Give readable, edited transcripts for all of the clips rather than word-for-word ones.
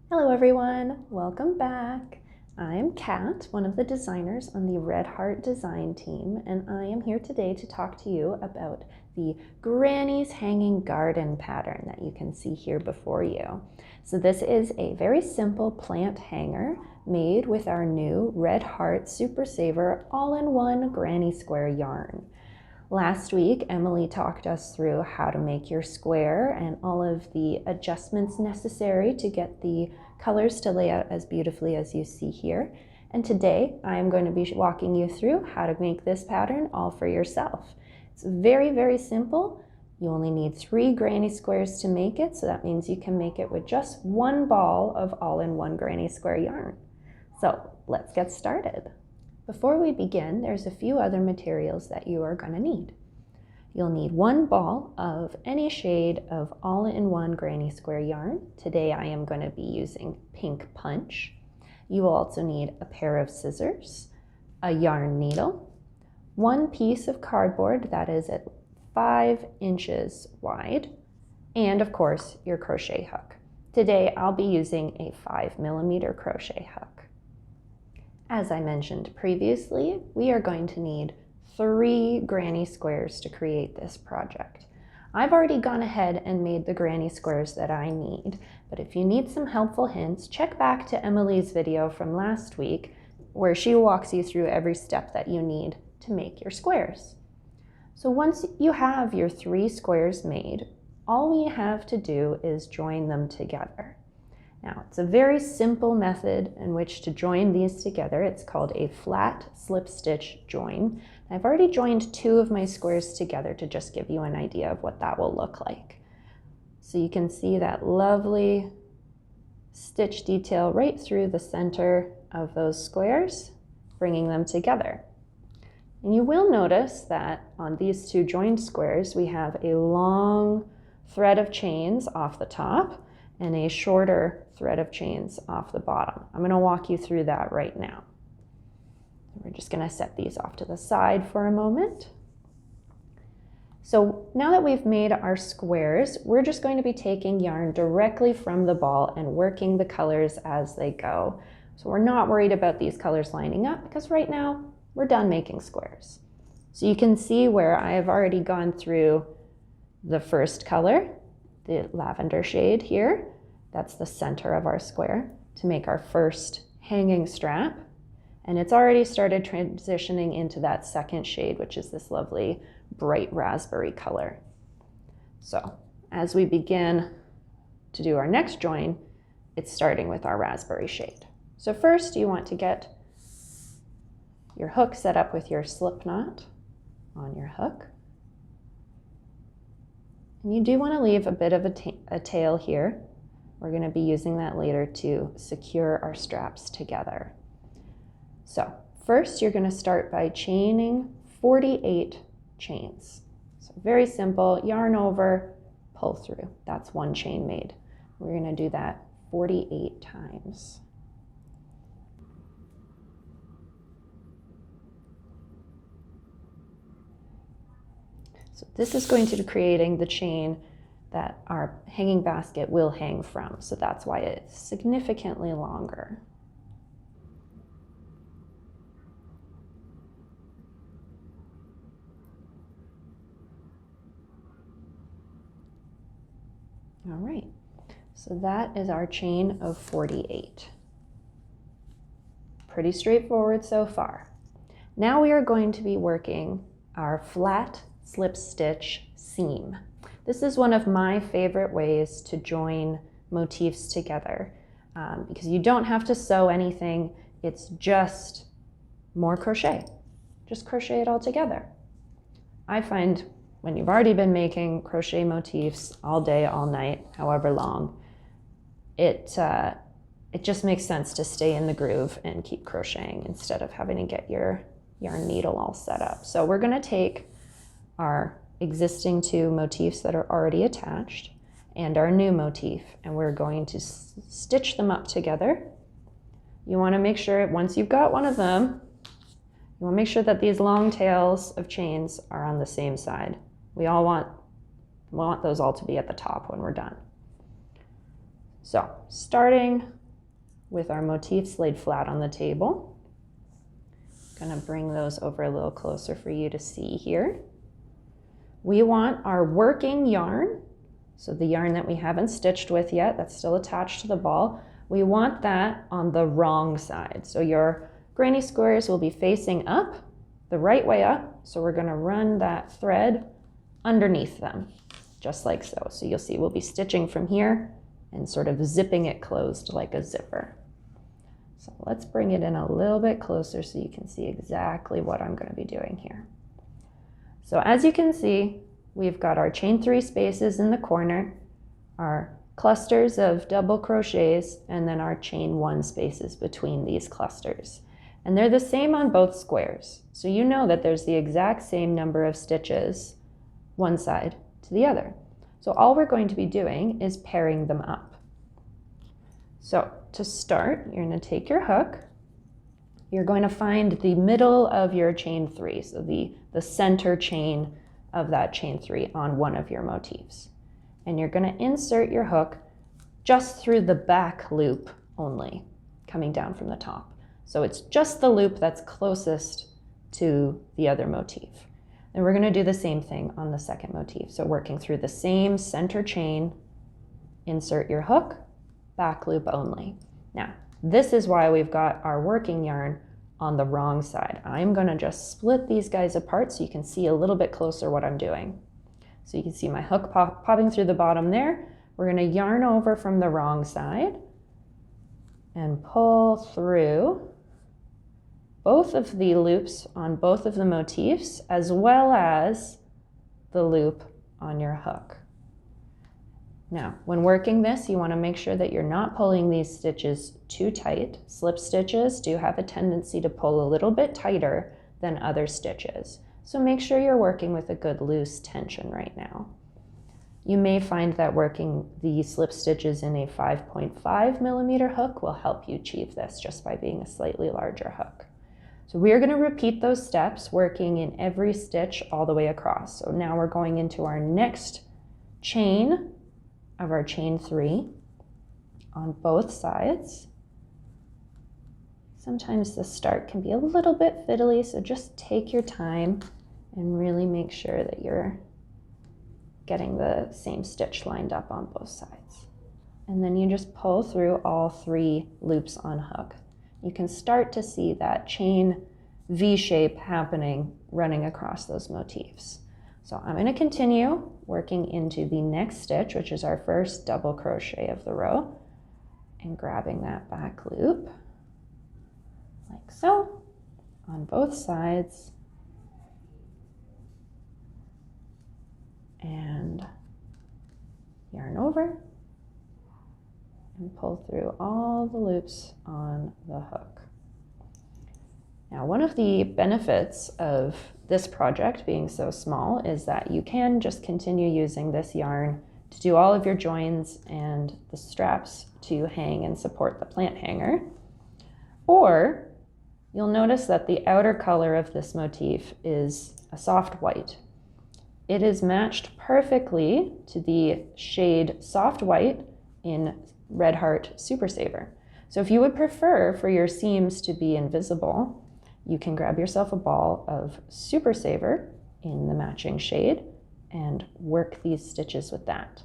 Hello everyone, welcome back. I'm Kat, one of the designers on the Red Heart design team, and I am here today to talk to you about the Granny's Hanging Garden pattern that you can see here before you. So this is a very simple plant hanger made with our new Red Heart Super Saver all-in-one granny square yarn. Last week, Emily talked us through how to make your square and all of the adjustments necessary to get the colors to lay out as beautifully as you see here. And today, I am going to be walking you through how to make this pattern all for yourself. It's very, very simple. You only need 3 granny squares to make it, so that means you can make it with just 1 ball of all-in-one granny square yarn. So let's get started. Before we begin, there's a few other materials that you are going to need. You'll need 1 ball of any shade of all-in-one granny square yarn. Today I am going to be using pink punch. You will also need a pair of scissors, a yarn needle, 1 piece of cardboard that is at 5 inches wide, and of course your crochet hook. Today I'll be using a 5mm crochet hook. As I mentioned previously, we are going to need 3 granny squares to create this project. I've already gone ahead and made the granny squares that I need, but if you need some helpful hints, check back to Emily's video from last week where she walks you through every step that you need to make your squares. So once you have your 3 squares made, all we have to do is join them together. Now, it's a very simple method in which to join these together. It's called a flat slip stitch join. I've already joined 2 of my squares together to just give you an idea of what that will look like. So you can see that lovely stitch detail right through the center of those squares, bringing them together. And you will notice that on these 2 joined squares, we have a long thread of chains off the top and a shorter thread of chains off the bottom. I'm going to walk you through that right now. We're just going to set these off to the side for a moment. So now that we've made our squares, we're just going to be taking yarn directly from the ball and working the colors as they go. So we're not worried about these colors lining up because right now we're done making squares. So you can see where I have already gone through the first color, the lavender shade here. That's the center of our square to make our first hanging strap. And it's already started transitioning into that second shade, which is this lovely bright raspberry color. So as we begin to do our next join, it's starting with our raspberry shade. So first you want to get your hook set up with your slip knot on your hook. And you do want to leave a bit of a tail here. We're going to be using that later to secure our straps together. So first you're going to start by chaining 48 chains. So very simple, yarn over, pull through. That's 1 chain made. We're going to do that 48 times. So this is going to be creating the chain that our hanging basket will hang from. So that's why it's significantly longer. All right, so that is our chain of 48. Pretty straightforward so far. Now we are going to be working our flat slip stitch seam. This is one of my favorite ways to join motifs together because you don't have to sew anything. It's just more crochet. Just crochet it all together. I find when you've already been making crochet motifs all day, all night, however long, it just makes sense to stay in the groove and keep crocheting instead of having to get your yarn needle all set up. So we're going to take our existing 2 motifs that are already attached and our new motif, and we're going to stitch them up together. You want to make sure once you've got one of them, you want to make sure that these long tails of chains are on the same side. We want those all to be at the top when we're done. So starting with our motifs laid flat on the table, I'm going to bring those over a little closer for you to see here. We want our working yarn, so the yarn that we haven't stitched with yet, that's still attached to the ball, we want that on the wrong side. So your granny squares will be facing up, the right way up, so we're going to run that thread underneath them, just like so. So you'll see we'll be stitching from here and sort of zipping it closed like a zipper. So let's bring it in a little bit closer so you can see exactly what I'm going to be doing here. So as you can see, we've got our chain 3 spaces in the corner, our clusters of double crochets, and then our chain 1 spaces between these clusters. And they're the same on both squares. So you know that there's the exact same number of stitches one side to the other. So all we're going to be doing is pairing them up. So to start, you're going to take your hook. You're going to find the middle of your chain 3, so the center chain of that chain 3 on one of your motifs. And you're going to insert your hook just through the back loop only, coming down from the top. So it's just the loop that's closest to the other motif. And we're going to do the same thing on the second motif. So working through the same center chain, insert your hook, back loop only. Now, this is why we've got our working yarn on the wrong side. I'm going to just split these guys apart so you can see a little bit closer what I'm doing. So you can see my hook popping through the bottom there. We're going to yarn over from the wrong side and pull through both of the loops on both of the motifs, as well as the loop on your hook. Now, when working this, you want to make sure that you're not pulling these stitches too tight. Slip stitches do have a tendency to pull a little bit tighter than other stitches. So make sure you're working with a good loose tension right now. You may find that working the slip stitches in a 5.5 millimeter hook will help you achieve this just by being a slightly larger hook. So we are going to repeat those steps, working in every stitch all the way across. So now we're going into our next chain of our chain 3 on both sides. Sometimes the start can be a little bit fiddly, so just take your time and really make sure that you're getting the same stitch lined up on both sides. And then you just pull through all 3 loops on hook. You can start to see that chain V shape happening running across those motifs. So I'm going to continue working into the next stitch, which is our first double crochet of the row, and grabbing that back loop like so on both sides, and yarn over and pull through all the loops on the hook. Now, one of the benefits of this project being so small is that you can just continue using this yarn to do all of your joins and the straps to hang and support the plant hanger. Or you'll notice that the outer color of this motif is a soft white. It is matched perfectly to the shade soft white in Red Heart Super Saver. So if you would prefer for your seams to be invisible, you can grab yourself a ball of Super Saver in the matching shade and work these stitches with that.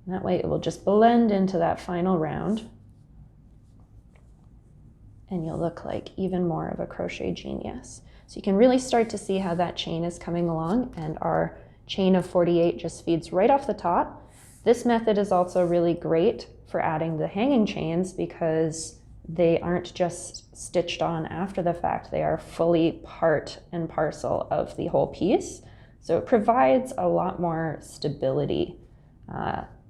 And that way it will just blend into that final round and you'll look like even more of a crochet genius. So you can really start to see how that chain is coming along, and our chain of 48 just feeds right off the top. This method is also really great for adding the hanging chains because they aren't just stitched on after the fact, they are fully part and parcel of the whole piece. So it provides a lot more stability.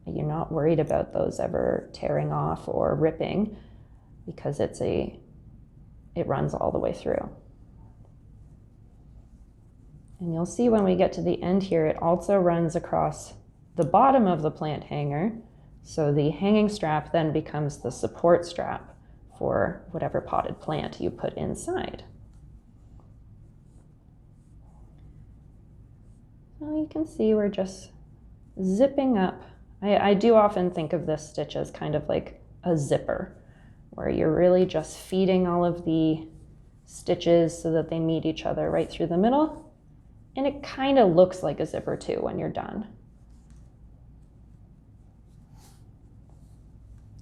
You're not worried about those ever tearing off or ripping because it runs all the way through. And you'll see when we get to the end here, it also runs across the bottom of the plant hanger. So the hanging strap then becomes the support strap for whatever potted plant you put inside. So you can see we're just zipping up I do often think of this stitch as kind of like a zipper, where you're really just feeding all of the stitches so that they meet each other right through the middle. And it kind of looks like a zipper too when you're done.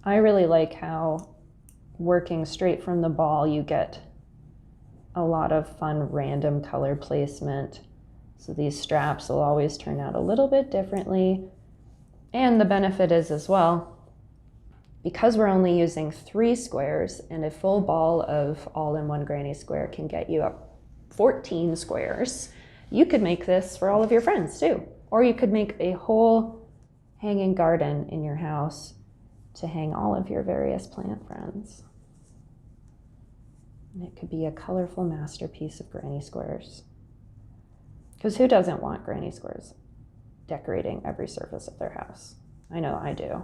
I really like how working straight from the ball, you get a lot of fun random color placement. So these straps will always turn out a little bit differently. And the benefit is as well, because we're only using 3 squares and a full ball of all-in-one granny square can get you up 14 squares, you could make this for all of your friends too. Or you could make a whole hanging garden in your house to hang all of your various plant friends. And it could be a colorful masterpiece of granny squares. Because who doesn't want granny squares decorating every surface of their house? I know I do.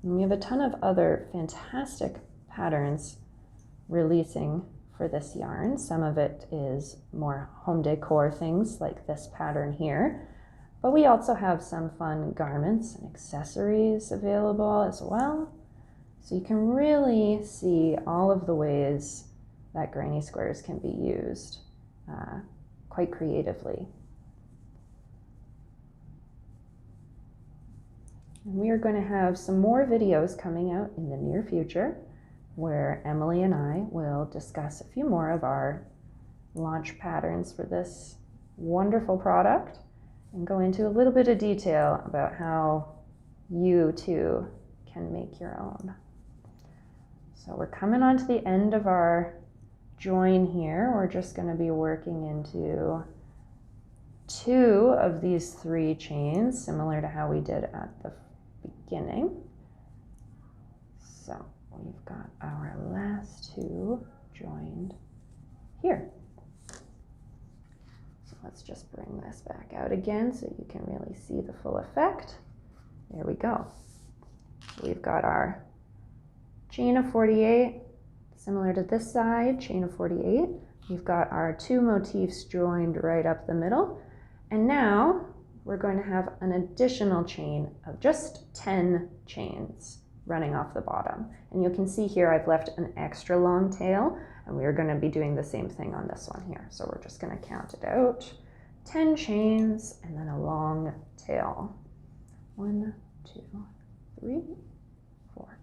And we have a ton of other fantastic patterns releasing for this yarn. Some of it is more home decor things like this pattern here, but we also have some fun garments and accessories available as well. So you can really see all of the ways that granny squares can be used quite creatively. And we are going to have some more videos coming out in the near future where Emily and I will discuss a few more of our launch patterns for this wonderful product and go into a little bit of detail about how you too can make your own. So we're coming on to the end of our join here. We're just going to be working into 2 of these 3 chains, similar to how we did at the beginning. So we've got our last 2 joined here. So let's just bring this back out again so you can really see the full effect. There we go. So we've got our chain of 48, similar to this side, chain of 48. We've got our 2 motifs joined right up the middle. And now we're going to have an additional chain of just 10 chains running off the bottom. And you can see here I've left an extra long tail, and we're going to be doing the same thing on this one here. So we're just going to count it out. 10 chains and then a long tail. 1, 2, 3, 4,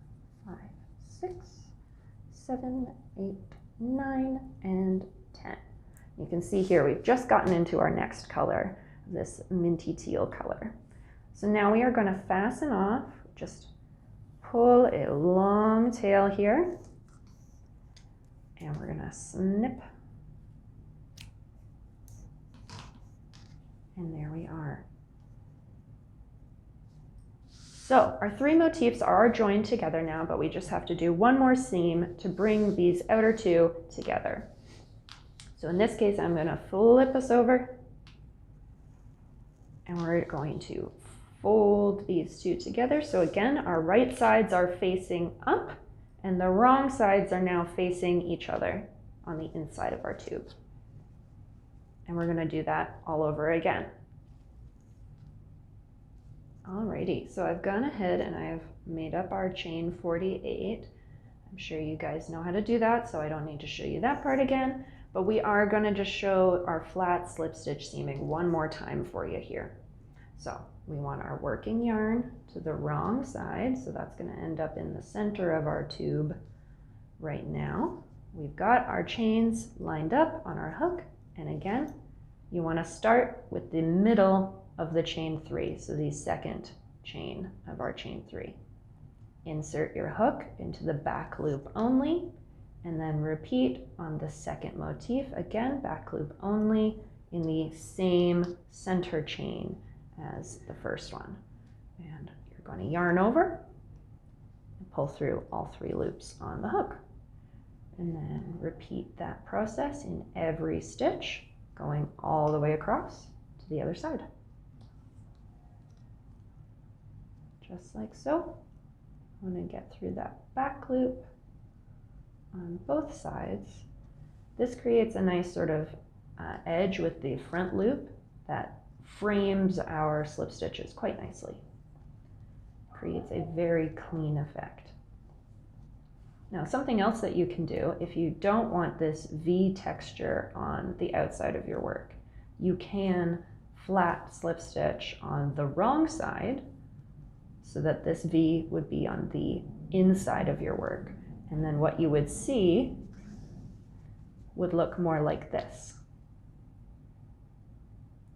5, 6, 7, 8, 9, and 10. You can see here we've just gotten into our next color, this minty teal color. So now we are going to fasten off, just pull a long tail here, and we're going to snip, and there we are. So our 3 motifs are joined together now, but we just have to do one more seam to bring these outer 2 together. So in this case, I'm going to flip us over, and we're going to fold these 2 together. So again, our right sides are facing up, and the wrong sides are now facing each other on the inside of our tube. And we're going to do that all over again. Alrighty, so I've gone ahead and I've made up our chain 48. I'm sure you guys know how to do that, so I don't need to show you that part again, but we are going to just show our flat slip stitch seaming one more time for you here. So we want our working yarn to the wrong side, so that's going to end up in the center of our tube right now. We've got our chains lined up on our hook, and again, you want to start with the middle of the chain 3, so the second chain of our chain 3. Insert your hook into the back loop only, and then repeat on the second motif, again back loop only in the same center chain as the first one. And you're going to yarn over and pull through all 3 loops on the hook, and then repeat that process in every stitch, going all the way across to the other side. Just like so. I'm going to get through that back loop on both sides. This creates a nice sort of edge with the front loop that frames our slip stitches quite nicely. Creates a very clean effect. Now, something else that you can do if you don't want this V texture on the outside of your work, you can flat slip stitch on the wrong side so that this V would be on the inside of your work. And then what you would see would look more like this.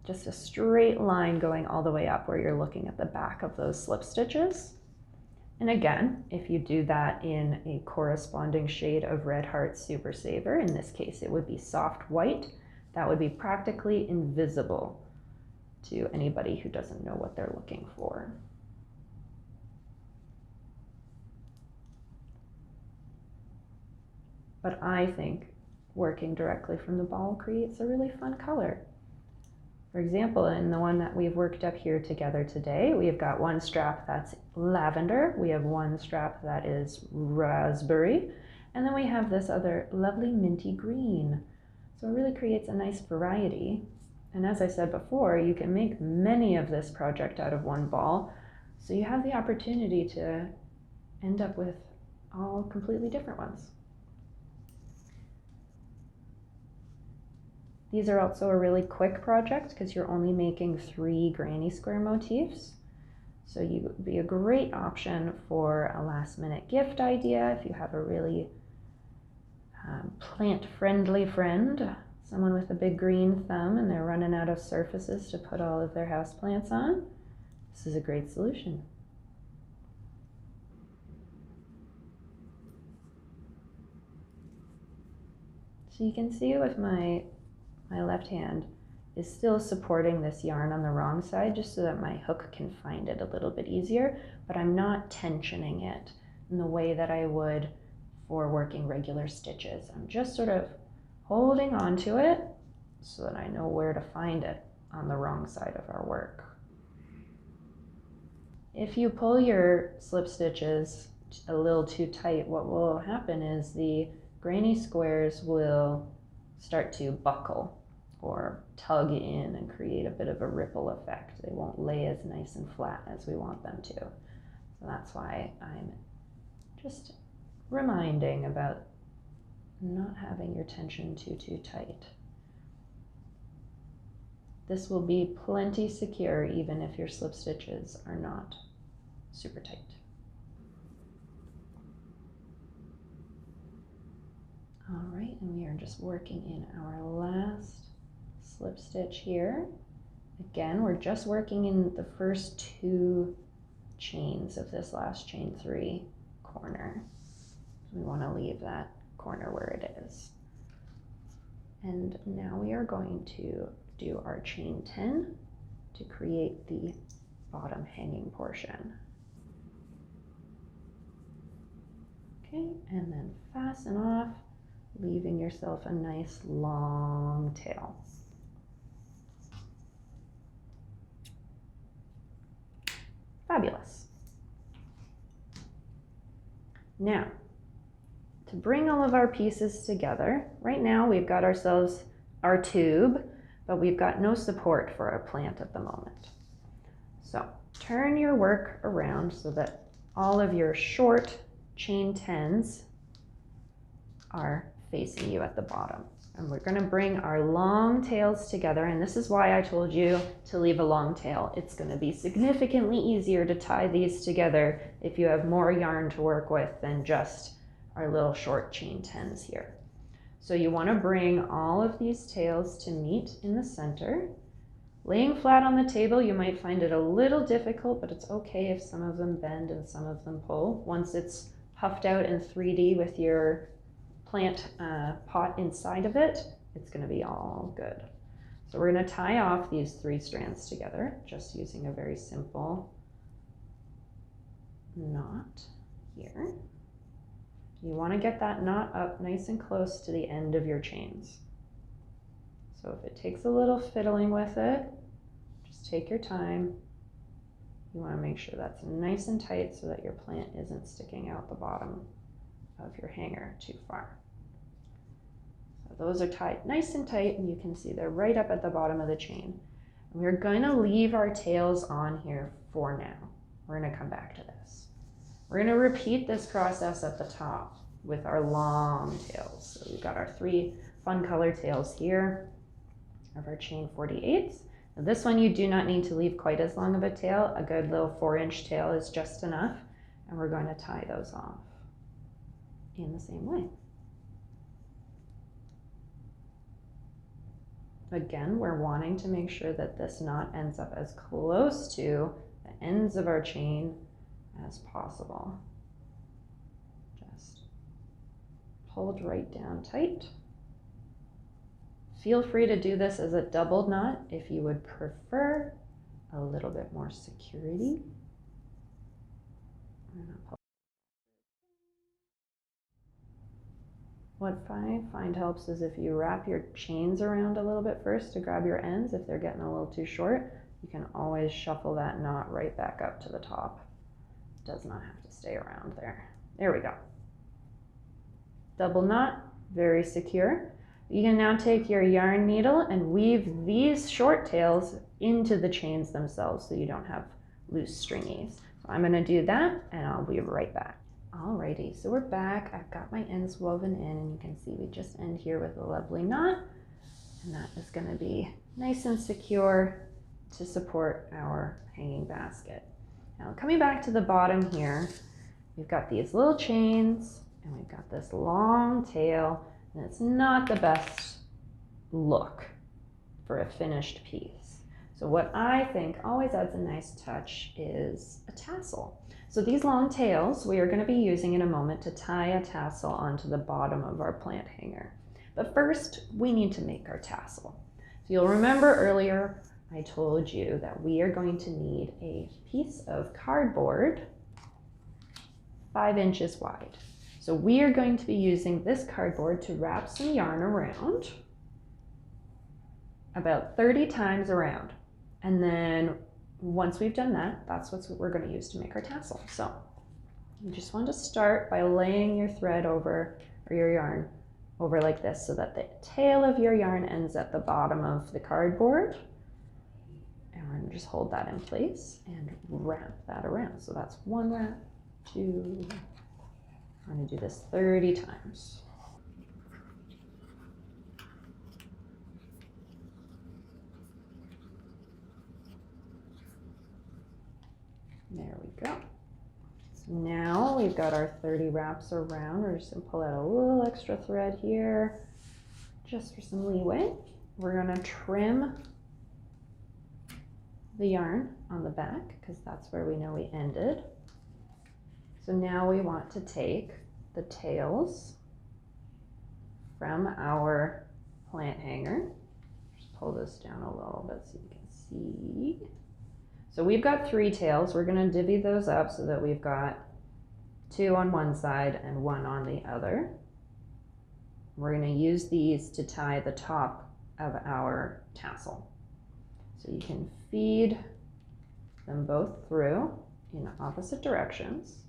Just a straight line going all the way up where you're looking at the back of those slip stitches. And again, if you do that in a corresponding shade of Red Heart Super Saver, in this case it would be soft white, that would be practically invisible to anybody who doesn't know what they're looking for. But I think working directly from the ball creates a really fun color. For example, in the one that we've worked up here together today, we've got one strap that's lavender, we have one strap that is raspberry, and then we have this other lovely minty green. So it really creates a nice variety. And as I said before, you can make many of this project out of one ball, so you have the opportunity to end up with all completely different ones. These are also a really quick project because you're only making 3 granny square motifs. So you would be a great option for a last minute gift idea if you have a really plant-friendly friend, someone with a big green thumb and they're running out of surfaces to put all of their houseplants on. This is a great solution. So you can see with my left hand is still supporting this yarn on the wrong side just so that my hook can find it a little bit easier, but I'm not tensioning it in the way that I would for working regular stitches. I'm just sort of holding on to it so that I know where to find it on the wrong side of our work. If you pull your slip stitches a little too tight, what will happen is the granny squares will start to buckle or tug in and create a bit of a ripple effect. They won't lay as nice and flat as we want them to. So that's why I'm just reminding about not having your tension too tight. This will be plenty secure even if your slip stitches are not super tight. All right, and we are just working in our last slip stitch here. Again, we're just working in the first 2 chains of this last chain 3 corner. We want to leave that corner where it is. And now we are going to do our chain 10 to create the bottom hanging portion. Okay, and then fasten off, leaving yourself a nice long tail. Fabulous. Now, to bring all of our pieces together, right now we've got ourselves our tube, but we've got no support for our plant at the moment. So turn your work around so that all of your short chain 10s are facing you at the bottom. And we're going to bring our long tails together, and this is why I told you to leave a long tail. It's going to be significantly easier to tie these together if you have more yarn to work with than just our little short chain 10s here. So you want to bring all of these tails to meet in the center. Laying flat on the table, you might find it a little difficult, but it's okay if some of them bend and some of them pull. Once it's puffed out in 3D with your plant pot inside of it, it's going to be all good. So we're going to tie off these 3 strands together, just using a very simple knot here. You want to get that knot up nice and close to the end of your chains. So if it takes a little fiddling with it, just take your time. You want to make sure that's nice and tight so that your plant isn't sticking out the bottom of your hanger too far. So those are tied nice and tight, and you can see they're right up at the bottom of the chain. And we're going to leave our tails on here for now. We're going to come back to this. We're going to repeat this process at the top with our long tails. So we've got our 3 fun color tails here of our chain 48s. Now this one you do not need to leave quite as long of a tail. A good little 4-inch tail is just enough. And we're going to tie those off in the same way. Again, we're wanting to make sure that this knot ends up as close to the ends of our chain as possible. Just hold right down tight. Feel free to do this as a doubled knot if you would prefer a little bit more security. What I find helps is if you wrap your chains around a little bit first to grab your ends. If they're getting a little too short, you can always shuffle that knot right back up to the top. It does not have to stay around there. There we go. Double knot, very secure. You can now take your yarn needle and weave these short tails into the chains themselves so you don't have loose stringies. So I'm going to do that and I'll be right back. Alrighty, so we're back. I've got my ends woven in and you can see we just end here with a lovely knot, and that is going to be nice and secure to support our hanging basket. Now coming back to the bottom here, we've got these little chains and we've got this long tail, and it's not the best look for a finished piece. So what I think always adds a nice touch is a tassel. So these long tails we are going to be using in a moment to tie a tassel onto the bottom of our plant hanger. But first we need to make our tassel. So you'll remember earlier I told you that we are going to need a piece of cardboard 5 inches wide. So we are going to be using this cardboard to wrap some yarn around about 30 times around. And then once we've done that, that's what we're going to use to make our tassel. So you just want to start by laying your thread over, or your yarn over like this, so that the tail of your yarn ends at the bottom of the cardboard. And we're going to just hold that in place and wrap that around. So that's 1 wrap, 2, I'm going to do this 30 times. There we go. So now we've got our 30 wraps around. We're just going to pull out a little extra thread here just for some leeway. We're going to trim the yarn on the back because that's where we know we ended. So now we want to take the tails from our plant hanger. Just pull this down a little bit so you can see. So we've got 3 tails. We're going to divvy those up so that we've got 2 on one side and 1 on the other. We're going to use these to tie the top of our tassel. So you can feed them both through in opposite directions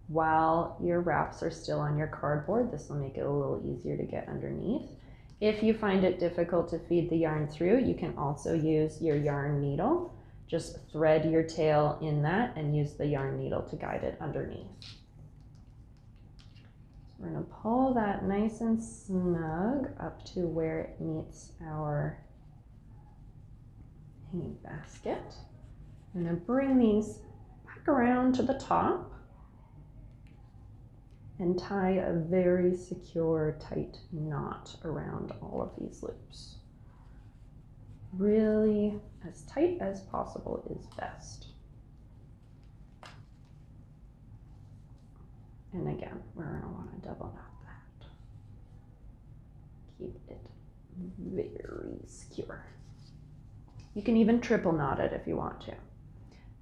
while your wraps are still on your cardboard. This will make it a little easier to get underneath. If you find it difficult to feed the yarn through, you can also use your yarn needle. Just thread your tail in that and use the yarn needle to guide it underneath. So we're going to pull that nice and snug up to where it meets our hanging basket. I'm going to bring these back around to the top and tie a very secure, tight knot around all of these loops. Really as tight as possible is best. And again, we're going to want to double knot that. Keep it very secure. You can even triple knot it if you want to.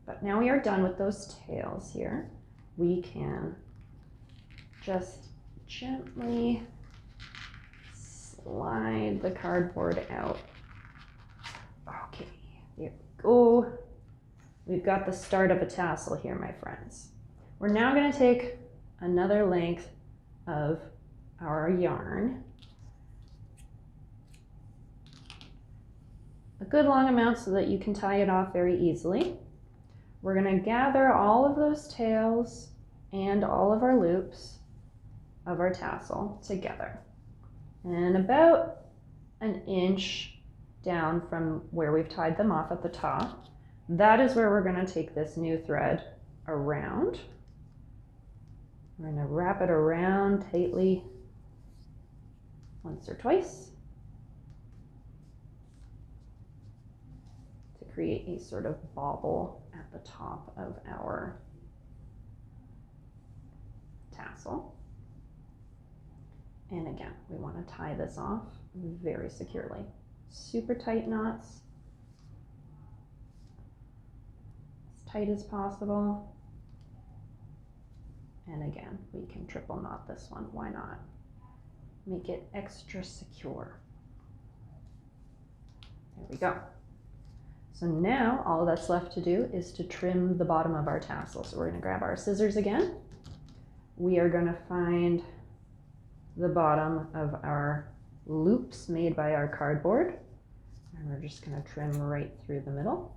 But now we are done with those tails here. We can just gently slide the cardboard out. Okay, there we go. We've got the start of a tassel here, my friends. We're now going to take another length of our yarn a good long amount so that you can tie it off very easily. We're going to gather all of those tails and all of our loops of our tassel together. And about an inch down from where we've tied them off at the top, that is where we're going to take this new thread around. We're going to wrap it around tightly once or twice to create a sort of bobble at the top of our tassel. And again, we want to tie this off very securely. Super tight knots, as tight as possible. And again, we can triple knot this one, why not? Make it extra secure. There we go. So now all that's left to do is to trim the bottom of our tassel. So we're going to grab our scissors again. We are going to find the bottom of our loops made by our cardboard, and we're just going to trim right through the middle.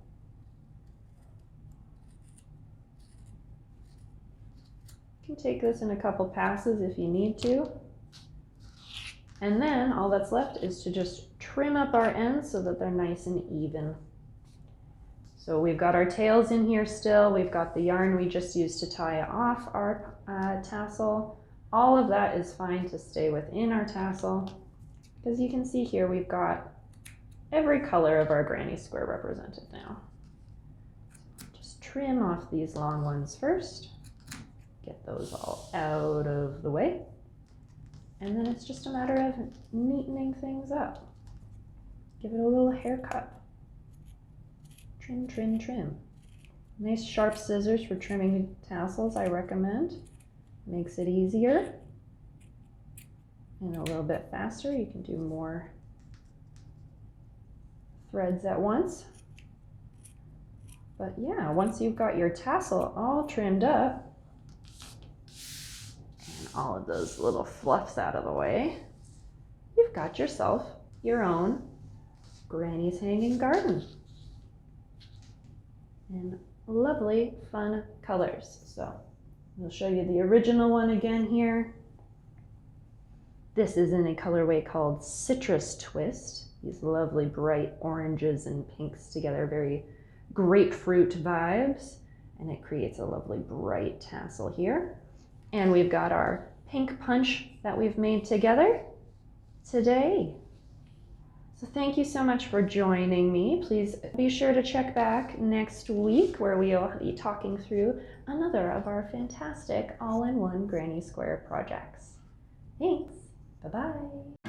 You can take this in a couple passes if you need to. And then all that's left is to just trim up our ends so that they're nice and even. So we've got our tails in here still, we've got the yarn we just used to tie off our tassel. All of that is fine to stay within our tassel, because you can see here we've got every color of our granny square represented now. Just trim off these long ones first, get those all out of the way, and then it's just a matter of neatening things up. Give it a little haircut. Trim, trim, trim. Nice sharp scissors for trimming tassels, I recommend. Makes it easier and a little bit faster. You can do more threads at once. But yeah, once you've got your tassel all trimmed up and all of those little fluffs out of the way, you've got yourself your own Granny's Hanging Garden in lovely, fun colors. So we'll show you the original one again here. This is in a colorway called Citrus Twist. These lovely bright oranges and pinks together, very grapefruit vibes. And it creates a lovely bright tassel here. And we've got our pink punch that we've made together today. So thank you so much for joining me. Please be sure to check back next week where we'll be talking through another of our fantastic all-in-one granny square projects. Thanks. Bye-bye.